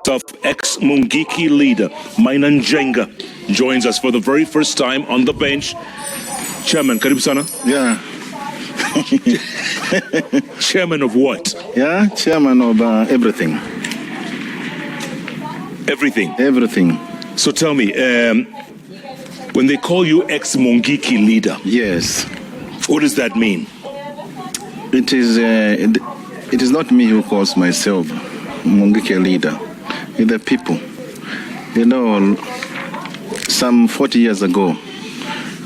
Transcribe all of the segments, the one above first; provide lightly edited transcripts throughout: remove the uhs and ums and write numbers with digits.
Of ex-Mungiki leader Mainan Jenga joins us for the very first time on the bench. Chairman, karibu sana. Yeah. Chairman of what? Yeah, chairman of everything. Everything? Everything. So tell me, when they call you ex-Mungiki leader, yes, what does that mean? It is not me who calls myself Mungiki leader. It's the people. You know, some 40 years ago,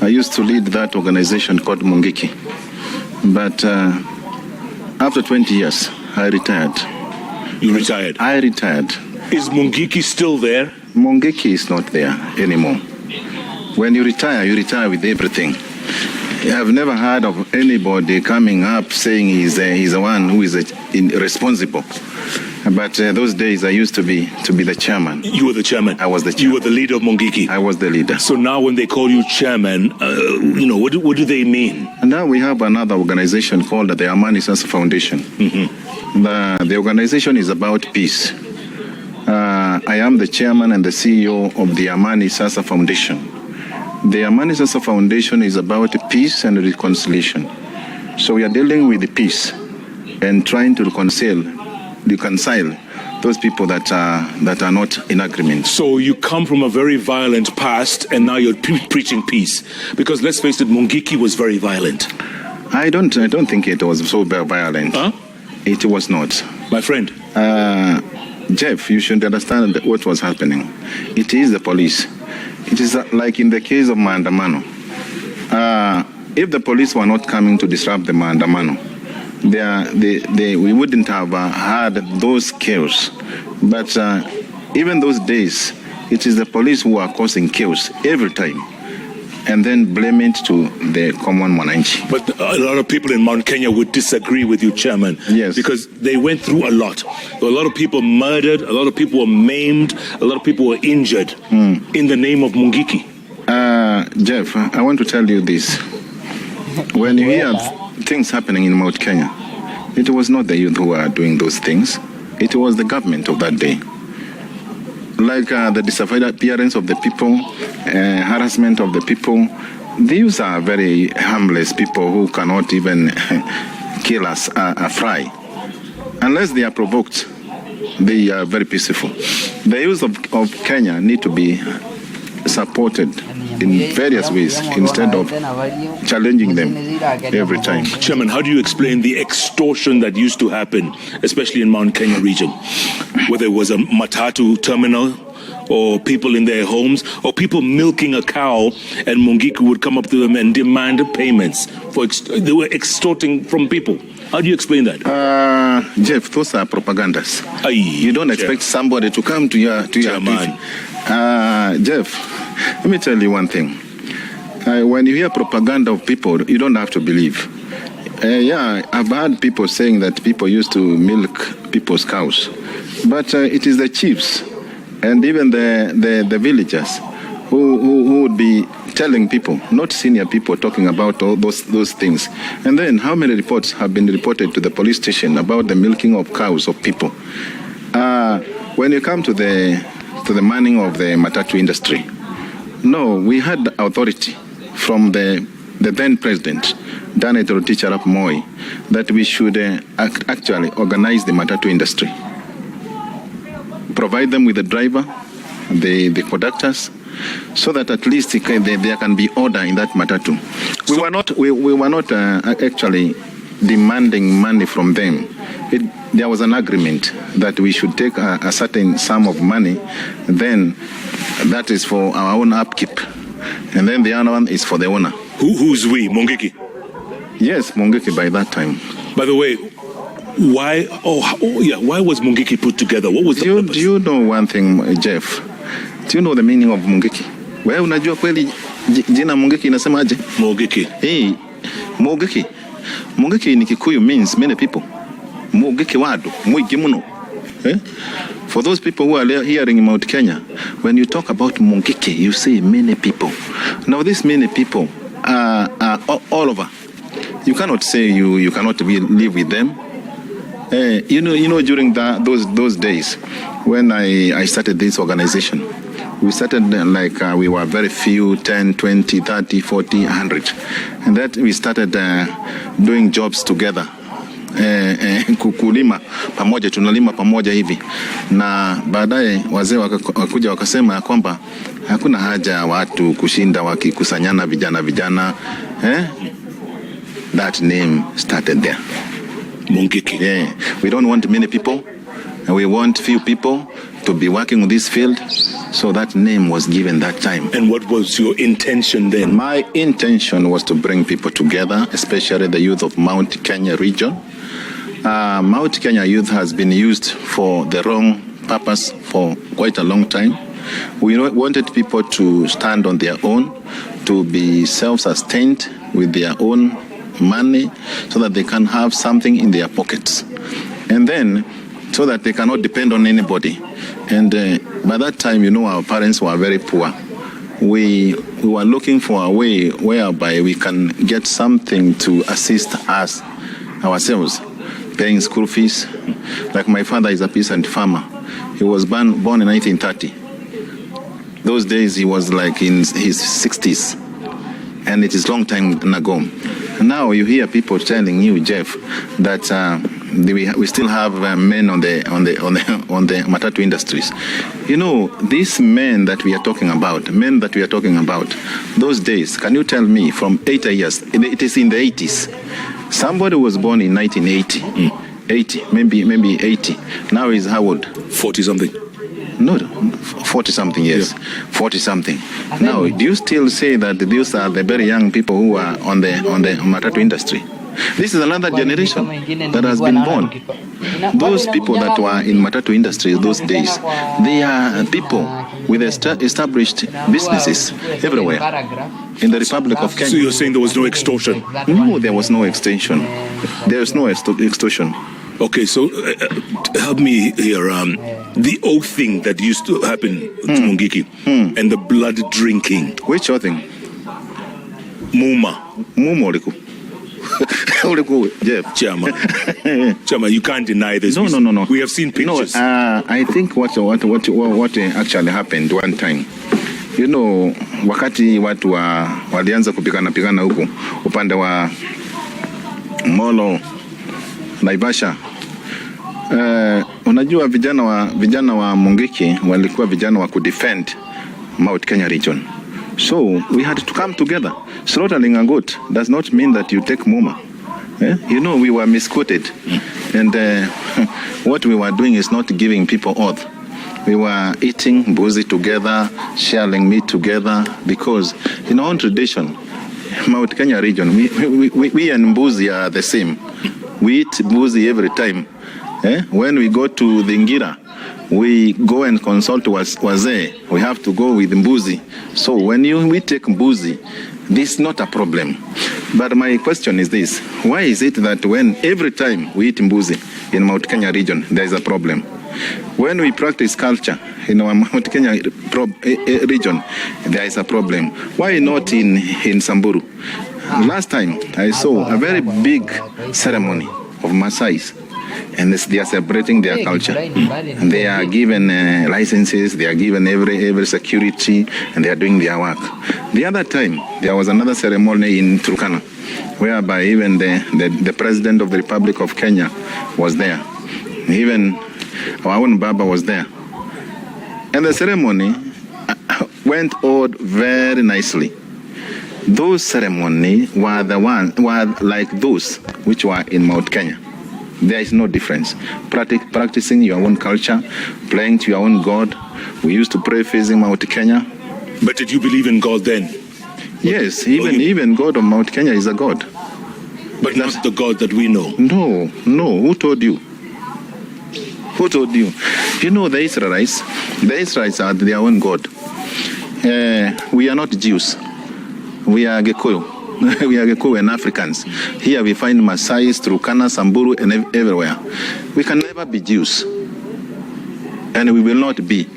I used to lead that organization called Mungiki. But after 20 years, I retired. You retired? I retired. Is Mungiki still there? Mungiki is not there anymore. When you retire with everything. I've never heard of anybody coming up saying he's the one who is responsible. But those days I used to be the chairman. You were the chairman? I was the chairman. You were the leader of Mungiki? I was the leader. So now when they call you chairman, what do they mean? And now we have another organization called the Amani Sasa Foundation. Mm-hmm. The organization is about peace. I am the chairman and the CEO of the Amani Sasa Foundation. The Amani Sasa Foundation is about peace and reconciliation. So we are dealing with the peace and trying to reconcile those people that are not in agreement. So you come from a very violent past and now you're preaching peace. Because let's face it, Mungiki was very violent. I don't think it was so violent. Huh? It was not. My friend. Jeff, you should understand what was happening. It is the police. It is like in the case of Maandamano. If the police were not coming to disrupt the Maandamano, we wouldn't have had those chaos. But even those days, it is the police who are causing chaos every time, and then blame it to the common mwananchi. But a lot of people in Mount Kenya would disagree with you, Chairman. Yes. Because they went through a lot. A lot of people murdered, a lot of people were maimed, a lot of people were injured in the name of Mungiki. Jeff, I want to tell you this. When you hear things happening in Mount Kenya, it was not the youth who were doing those things. It was the government of that day. Like the disappearance of the people, harassment of the people. These are very harmless people who cannot even kill us a fly. Unless they are provoked, they are very peaceful. The youth of Kenya need to be supported in various ways instead of challenging them every time. Chairman, how do you explain the extortion that used to happen, especially in Mount Kenya region? Whether it was a matatu terminal, or people in their homes, or people milking a cow, and Mungiki would come up to them and demand payments. They were extorting from people. How do you explain that? Jeff, those are propagandas. Aye, you don't expect somebody to come to your man. Jeff, let me tell you one thing. When you hear propaganda of people, you don't have to believe. I've heard people saying that people used to milk people's cows. But it is the chiefs and even the villagers who would be telling people, not senior people, talking about all those things. And then how many reports have been reported to the police station about the milking of cows of people? When you come to the manning of the matatu industry, no, we had authority from the then president, Daniel Teacher Arap Moi, that we should actually organize the matatu industry. Provide them with the driver, the conductors, so that at least there can be order in that matatu. We were not actually demanding money from them. There was an agreement that we should take a certain sum of money, then that is for our own upkeep, and then the other one is for the owner. Who's we? Mungiki? Yes, Mungiki by that time. By the way, why was Mungiki put together? What was the purpose? Do you know one thing, Jeff? Do you know the meaning of Mungiki? Wewe unajua kweli jina Mungiki inasemaje? Mungiki. Hey, Mungiki. Mungiki in Kikuyu means many people. Mungiki wadu, mwingi muno. For those people who are hearing in Mount Kenya, when you talk about Mungiki, you say many people. Now these many people are all over. You cannot say you cannot live with them. During those days, when I started this organization, we started we were very few, 10, 20, 30, 40, 100. And that we started doing jobs together. Kulima pamoja, tunalima pamoja hivi, na baadaye wazee wakakuja wakasema kwamba hakuna haja ya watu kushinda wakikusanyana vijana. That name started there. Mungiki. Yeah. We don't want many people. We want few people to be working in this field. So that name was given that time. And what was your intention then? My intention was to bring people together, especially the youth of Mount Kenya region. Mount Kenya youth has been used for the wrong purpose for quite a long time. We wanted people to stand on their own, to be self-sustained with their own money, so that they can have something in their pockets. And then, so that they cannot depend on anybody. And by that time, our parents were very poor. We were looking for a way whereby we can get something to assist us, ourselves, paying school fees. Like my father is a peasant farmer. He was born in 1930. Those days he was like in his 60s. And it is long time ago. Now you hear people telling you, Jeff, that we still have men on the matatu industries. These men that we are talking about, those days, can you tell me from 8 years, it is in the 80s. Somebody was born in 1980, 80, maybe 80. Now he's how old? 40-something. No, 40-something, yes. Yeah. 40-something. Now, do you still say that these are the very young people who are on the matatu industry? This is another generation that has been born. Those people that were in matatu industry those days, they are people with established businesses everywhere in the Republic of Kenya. So you're saying there was no extortion? No, there was no extortion. There was no extortion. Okay, so help me here. The oath thing that used to happen to Mungiki and the blood drinking. Which oath thing? Muma uliku. Jeff. Chama, you can't deny this. No. We have seen pictures. No, I think what actually happened one time. Wakati watu walianza kupigana huku upande wa Molo, Naivasha. Unajua vijana wa Mungiki walikuwa vijana wa kudefend Mount Kenya region. So we had to come together. Slaughtering a goat does not mean that you take muma. We were misquoted. And what we were doing is not giving people oath. We were eating mbuzi together, sharing meat together, because in our own tradition, Mount Kenya region, we and mbuzi are the same. We eat mbuzi every time. When we go to the Ngira, we go and consult wazee. We have to go with mbuzi. So when we take mbuzi, this is not a problem. But my question is this: why is it that when every time we eat mbuzi in Mount Kenya region, there is a problem? When we practice culture in our Mount Kenya region, there is a problem. Why not in Samburu? Last time I saw a very big ceremony of Maasais, and they are celebrating their culture. And they are given licenses, they are given every security, and they are doing their work. The other time, there was another ceremony in Turkana, whereby even the President of the Republic of Kenya was there. Even our own Baba was there. And the ceremony went on very nicely. Those ceremonies were like those which were in Mount Kenya. There is no difference. Practicing your own culture, praying to your own God. We used to pray facing Mount Kenya. But did you believe in God then? Yes, even God of Mount Kenya is a God. But not the God that we know. No. Who told you? Who told you? The Israelites are their own God. We are not Jews. We are Gikuyu. We are Gikuyu and Africans. Here we find Maasai, Turkana, Samburu, and everywhere. We can never be Jews. And we will not be.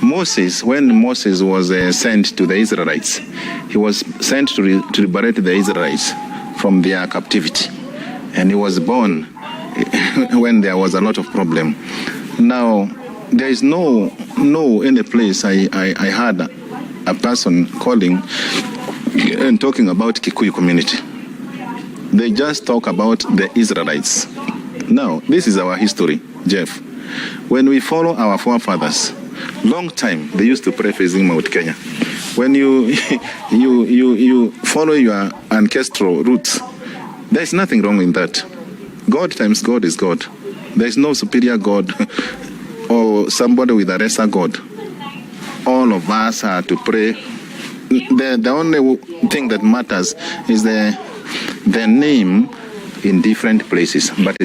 When Moses was sent to the Israelites, he was sent to liberate the Israelites from their captivity. And he was born when there was a lot of problem. Now, there is no any place I had a person calling and talking about Kikuyu community. They just talk about the Israelites. Now, this is our history, Jeff. When we follow our forefathers, long time they used to pray facing Mount Kenya. When you follow your ancestral roots, there is nothing wrong in that. God times God is God. There is no superior God or somebody with a lesser God. All of us are to pray. The only thing that matters is the name in different places. But